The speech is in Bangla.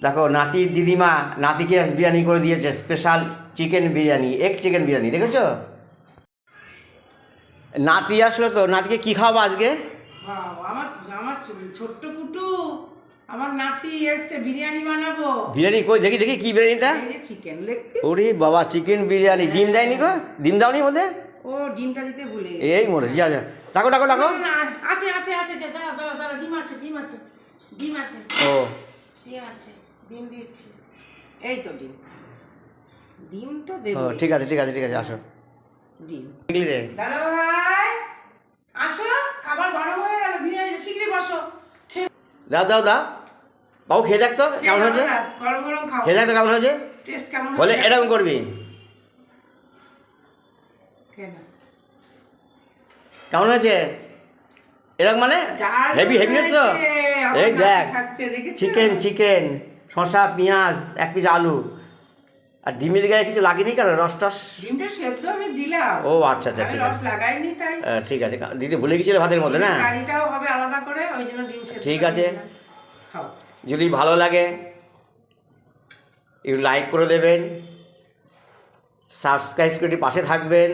দেখো নাতির দিদিমা নাতিকে বিরিয়ানি করে দিয়েছে, special chicken biryani, egg chicken biryani, দেখেছো? নাতি আসলো তো, নাতিকে কি খাওয়াবো আজকে? আমার আমার ছোট্ট কুটু, আমার নাতি এসছে, বিরিয়ানি বানাবো। বিরিয়ানি কই দেখি দেখি, কি বিরিয়ানিটা? Chicken leg piece. ওরে বাবা, চিকেন বিরিয়ানি, ডিম দেয়নি গো? ডিম দাওনি মধ্যে? ও ডিমটা দিতে ভুলে এই মরে যা যা, ডাকো ডাকো ডাকো। আছে আছে আছে, দাঁড়া দাঁড়া দাঁড়া, ডিম আছে ডিম আছে ডিম আছে। ও ডিম আছে, ডিম দিচ্ছি। এই তো ডিম, ডিম তো দেব। ও ঠিক আছে ঠিক আছে ঠিক আছে, আসো। ডিম দেখলি রে? দাদা ভাই আসো, খাবার গরম হয়ে গেল, বিরিয়ানি শিগগিরই বসো। দাও দাও দাও, বাবু খেয়ে দেখ তো কেমন হয়েছে, গরম গরম খাও, খেয়ে দেখ তো কেমন হয়েছে। টেস্ট কেমন বলে হয়েছে? এরকম করবি, কেন কেমন হয়েছে এরকম মানে হেভি হেভি হয়েছে তো। এই দেখ, চিকেন চিকেন, শসা পেঁয়াজ, এক পিস আলু, আর ডিমের গায়ে কিছু লাগেনি কেন? রস টস? ডিমটা সেদ্ধ আমি দিলাম। ও আচ্ছা আচ্ছা, ঠিক রস আছে লাগাইনি তাই। ঠিক আছে, দিদি ভুলে গেছিলে ভাতের মধ্যে না? কারিটাও হবে আলাদা করে, ওই জন্য ডিম সেদ্ধ ঠিক আছে। খাও। যদি ভালো লাগে একটু লাইক করে দেবেন, সাবস্ক্রাইব করে পাশে থাকবেন।